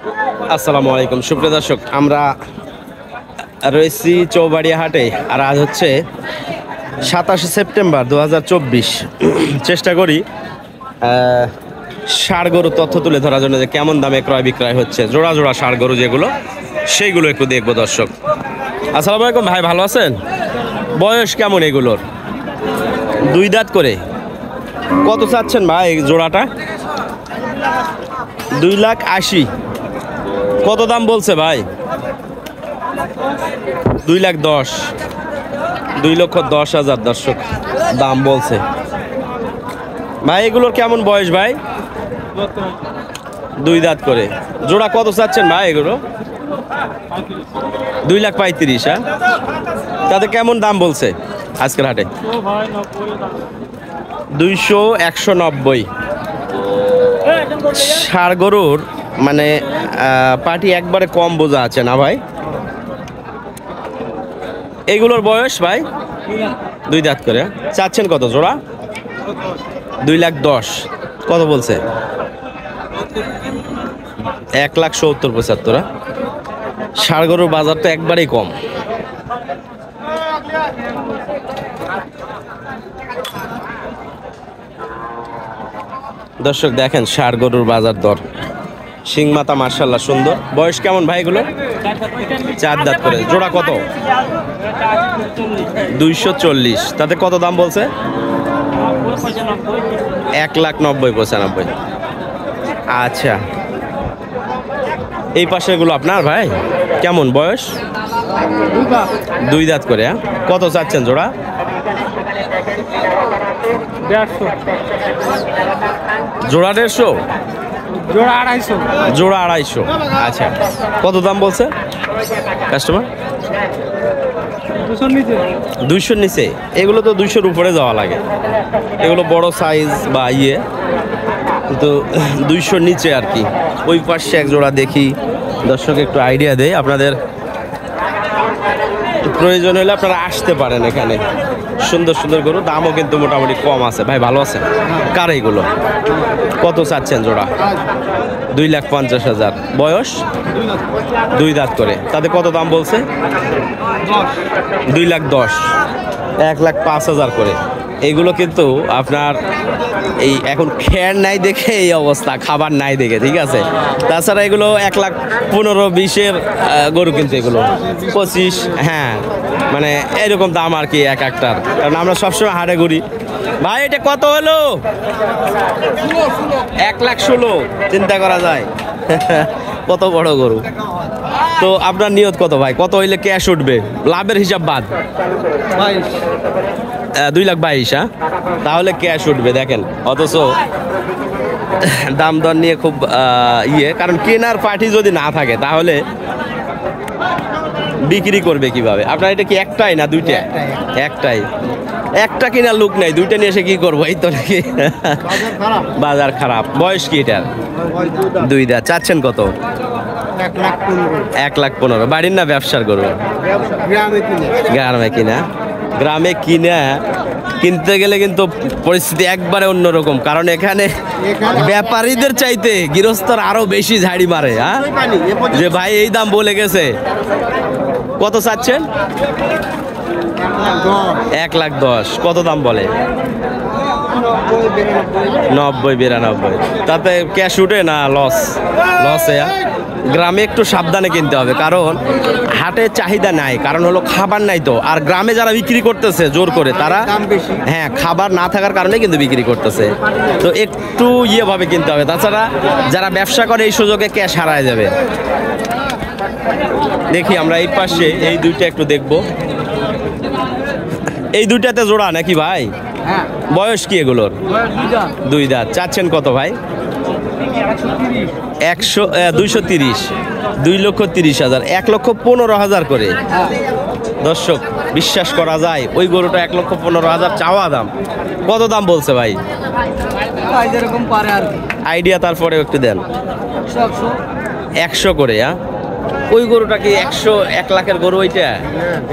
আসসালামু আলাইকুম সুপ্রিয় দর্শক, আমরা রয়েছি চৌবাড়িয়া হাটে। আর আজ হচ্ছে 27 সেপ্টেম্বর 2024। চেষ্টা করি ষাড় গরু তথ্য তুলে ধরার জন্য যে কেমন দামে ক্রয় বিক্রয় হচ্ছে, জোড়া জোড়া ষাড় গরু যেগুলো, সেইগুলো একটু দেখবো দর্শক। আসসালামু আলাইকুম ভাই, ভালো আছেন? বয়স কেমন এগুলোর? 2 দাঁত করে। কত চাচ্ছেন ভাই এই জোড়াটা? 2,80,000। কত দাম বলছে ভাই? 2,10,000। 2,10,000 দর্শক দাম বলছে ভাই। এগুলোর কেমন বয়স ভাই? 2 দাঁত করে। জোড়া কত চাচ্ছেন ভাই এগুলো? 2,35,000। হ্যাঁ, তাতে কেমন দাম বলছে আজকের হাটে? 200, 190। ষাড় গরুর মানে পাটি একবারে কম বোঝা আছে না ভাই? এগুলোর বয়স ভাই 2 দাঁত করে। চাচ্ছেন কত জোড়া? 2,10,000। কত বলছে? 1,70,75। ষাড় গরুর বাজার তো একবারেই কম। দর্শক দেখেন ষাড় গরুর বাজার দর। শিং মাথা মার্শাল্লাহ সুন্দর। বয়স কেমন ভাই এগুলো? 4 দাঁত করে। জোড়া কত? 240। তাতে কত দাম বলছে? 1,90,95। আচ্ছা, এই পাশে এগুলো আপনার ভাই কেমন বয়স? 2 দাঁত করে। কত চাচ্ছেন জোড়া? 150। জোড়া 150? জোড়া 250। জোড়া 250। আচ্ছা, কত দাম বলছে কাস্টমার? 200 নিচে। এগুলো তো 200-র উপরে যাওয়া লাগে, এগুলো বড় সাইজ বা ইয়ে, কিন্তু 200 নিচে আর কি। ওই পাশে এক জোড়া দেখি দর্শক, একটু আইডিয়া দেয় আপনাদের। প্রয়োজন হলে আপনারা আসতে পারেন এখানে। সুন্দর সুন্দর গরু, দামও কিন্তু মোটামুটি কম আছে। ভাই ভালো আছে? কার এইগুলো? কত চাচ্ছেন জোড়া? 2,50,000। বয়স 2 দাঁত করে। তাতে কত দাম বলছে? 2,10,000। 1,05,000 করে। এইগুলো কিন্তু আপনার এই এখন খেয়ার নাই দেখে এই অবস্থা, খাবার নাই দেখে, ঠিক আছে। তাছাড়া এগুলো 1,15,20-এর গরু, কিন্তু এগুলো 25। হ্যাঁ, মানে এরকম দাম আর কি এক একটার, কারণ আমরা সবসময় হাটে ঘুরি। ভাই এটা কত হলো? 1,16,000। চিন্তা করা যায় কত বড় গরু। তো আপনার নিয়ত কত ভাই? কত হইলে ক্যাশ উঠবে লাভের হিসাব বাদ? 2,22,000। হ্যাঁ, তাহলে ক্যাশ উঠবে দেখেন। অথচ দাম দর নিয়ে খুব ইয়ে, কারণ কেনার পার্টি যদি না থাকে তাহলে বিক্রি করবে কিভাবে? আপনার এটা কি একটাই না দুইটা? একটাই। একটা কেনার লোক নাই, দুইটা নিয়ে এসে কি করবো? এই তো নাকি বাজার খারাপ। বয়স কি এটার? 2 দাঁত। চাচ্ছেন কত? 1,15,000। বাড়ির না ব্যবসার গরু? গ্রামে কিনা। গ্রামে কিনা কিনতে গেলে কিন্তু পরিস্থিতি একবারে অন্যরকম, কারণ এখানে ব্যাপারীদের চাইতে গৃহস্থর আরো বেশি ঝাড়ি মারে। হ্যাঁ, যে ভাই এই দাম বলে গেছে। কত চাচ্ছেন? 1,10,000। কত দাম বলে? 90-92। তাতে ক্যাশ উঠে না লস? লসে। গ্রামে একটু সাবধানে কিনতে হবে, কারণ হাটে চাহিদা নাই, কারণ হলো খাবার নাই তো। আর গ্রামে যারা বিক্রি করতেছে জোর করে, তারা হ্যাঁ খাবার না থাকার কারণে কিন্তু বিক্রি করতেছে। তো একটু ইয়েভাবে কিনতে হবে, তাছাড়া যারা ব্যবসা করে এই সুযোগে ক্যাশ হারায় যাবে। দেখি আমরা এই পাশে এই দুইটা একটু দেখবো। এই দুইটাতে জোড়া নাকি ভাই? বয়স কি এগুলোর? 2 দাঁত। চাচ্ছেন কত ভাই? 230। 2,30,000। 1,15,000 করে। দর্শক বিশ্বাস করা যায় ওই গরুটা 1,15,000 চাওয়া দাম। কত দাম বলছে ভাই? আইডিয়া তারপরে একটু দেন। 100 করে। হ্যাঁ, ওই গরুটা কি 1 লাখের গরু ওইটা?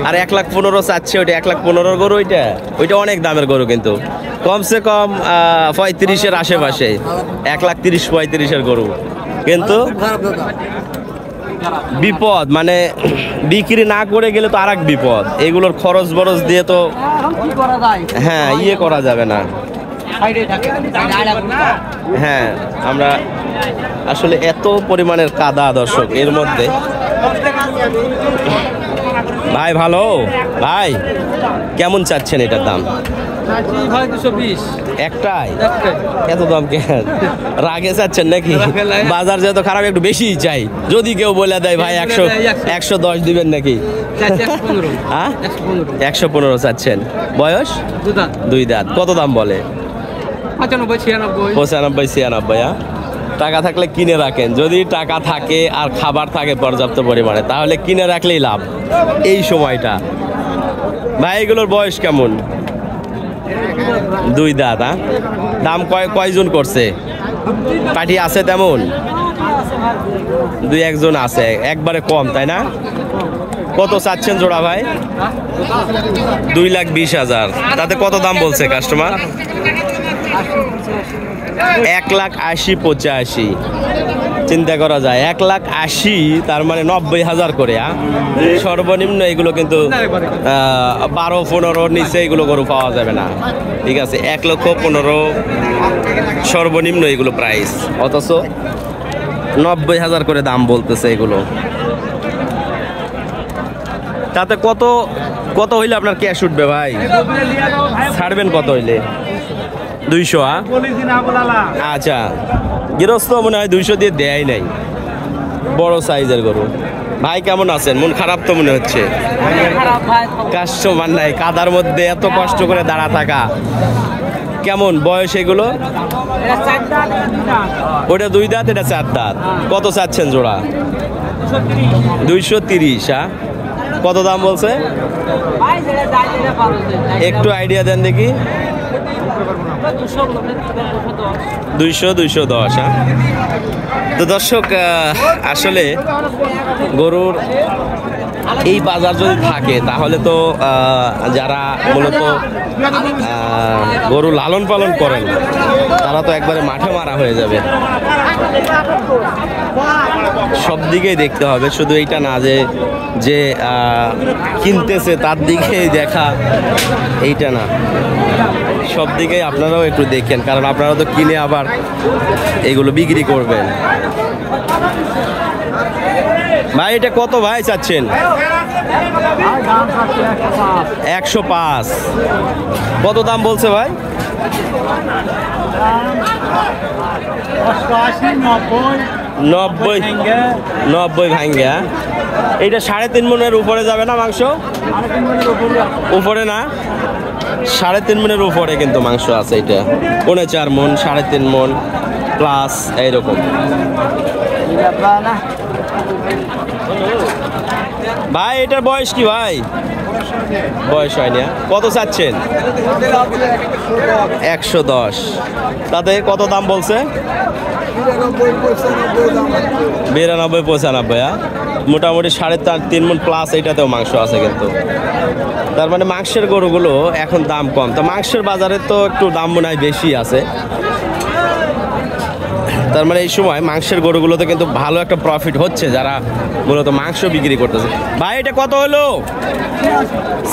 আর 1,15,000 চাচ্ছে ওইটা? 1,15,000 গরু ওইটা? ওইটা অনেক দামের গরু, কিন্তু কমসে কম 35-এর আশেপাশে। 1,30,000-35,000 গরু। কিন্তু বিপদ, মানে বিক্রি না করে গেলে তো আর এক বিপদ, এগুলোর খরচ বরচ দিয়ে তো হ্যাঁ ইয়ে করা যাবে না। হ্যাঁ আমরা আসলে এত পরিমাণের কাদা দর্শক এর মধ্যে। ভাই ভালো ভাই, কেমন চাচ্ছেন এটার দাম? একটাই এত দাম কেন? রাগে চাচ্ছেন নাকি? বাজার যেহেতু খারাপ একটু বেশি চাই, যদি কেউ বলে দেয় ভাই 110 দিবেন নাকি? 115 চাচ্ছেন। বয়স 2 দাঁত। কত দাম বলে? 95 96। টাকা থাকলে কিনে রাখেন, যদি টাকা থাকে আর খাবার থাকে পর্যাপ্ত পরিমাণে তাহলে কিনে রাখলেই লাভ এই সময়টা। ভাই এগুলোর বয়স কেমন? 2 দাঁত। দাম কয়জন করছে? পার্টি আছে তেমন 2-1 জন আছে, একবারে কম তাই না? কত চাচ্ছেন জোড়া ভাই? 2,20,000। তাতে কত দাম বলছে কাস্টমার? 1,80,85। চিন্তা করা যায় 1,80,000, তার মানে 90,000 করে। সর্বনিম্ন এগুলো কিন্তু 12-15 নিচে এগুলো গরু পাওয়া যাবে না। ঠিক আছে, 1,15,000 সর্বনিম্ন এগুলো প্রাইস, অথচ 90,000 করে দাম বলতেছে এগুলো। তাতে কত কত হইলে আপনার ক্যাশ উঠবে ভাই? ছাড়বেন কত হইলে? 200। আচ্ছা, গৃহস্থ মনে হয় 200 দিয়ে দেয় নাই, বড় সাইজের গরু। ভাই কেমন আছেন? মন খারাপ তো মনে হচ্ছে, কাস্টমার নাই, কাদার মধ্যে এত কষ্ট করে দাঁড়া থাকা। কেমন বয়স এগুলো? ওটা 2 দাঁত, এটা 4 দাঁত। কত চাচ্ছেন জোড়া? 230। কত দাম বলছে? একটু আইডিয়া দেন দেখি। 200-210। তো দর্শক আসলে গরুর এই বাজার যদি থাকে তাহলে তো যারা মূলত গরু লালন পালন করেন তারা তো একবারে মাঠে মারা হয়ে যাবে। সব দিকেই দেখতে হবে, শুধু এইটা না যে কিনতেছে তার দিকেই দেখা, এইটা না, সব দিকেই আপনারাও একটু দেখেন, কারণ আপনারা তো কিনে আবার এগুলো বিক্রি করবেন। ভাই এটা কত ভাই চাচ্ছেন? 105। কত দাম বলছে ভাই? 90 ভাঙ্গা। এইটা 3.5 মনের উপরে যাবে না মাংস? উপরে না, 3.5 মনের উপরে কিন্তু মাংস আছে। এটা 4.5 মন, 3.5 মন প্লাস এইরকম। ভাই এটার বয়স কি ভাই? বয়স হয়নি। কত চাচ্ছেন? 110। তাতে কত দাম বলছে? 92-95। মোটামুটি 3.5 মন প্লাস এইটাতেও মাংস আছে কিন্তু। তার মানে মাংসের গরুগুলো এখন দাম কম, তো মাংসের বাজারে তো একটু দাম মনে হয় বেশি আছে। তার মানে এই সময় মাংসের গরুগুলোতে কিন্তু ভালো একটা প্রফিট হচ্ছে যারা মূলত মাংস বিক্রি করতেছে। ভাই এটা কত হলো?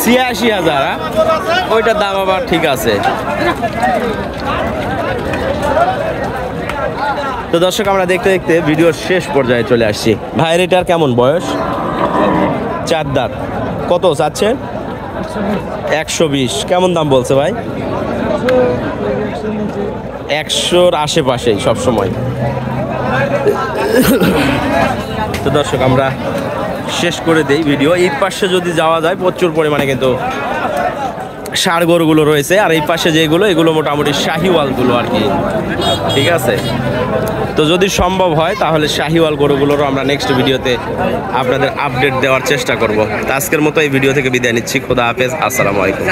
86,000। ওইটার দাম আবার ঠিক আছে। তো দর্শক আমরা দেখতে দেখতে ভিডিওর শেষ পর্যায়ে চলে আসছি। ভাইয়ের এটার কেমন বয়স? 4 দাঁত। কত চাচ্ছে? 120। কেমন দাম বলছে ভাই? 100-র আশেপাশেই সবসময়। তো দর্শক আমরা শেষ করে দেই ভিডিও। এই পাশে যদি যাওয়া যায় প্রচুর পরিমাণে কিন্তু ষাঁড় গরুগুলো রয়েছে, আর এই পাশে যেগুলো এগুলো মোটামুটি শাহিওয়ালগুলো আর কি। ঠিক আছে, তো যদি সম্ভব হয় তাহলে শাহিওয়াল গরুগুলোরও আমরা নেক্সট ভিডিওতে আপনাদের আপডেট দেওয়ার চেষ্টা করব। আজকের মতো এই ভিডিও থেকে বিদায় নিচ্ছি। খোদা হাফেজ, আসসালামু আলাইকুম।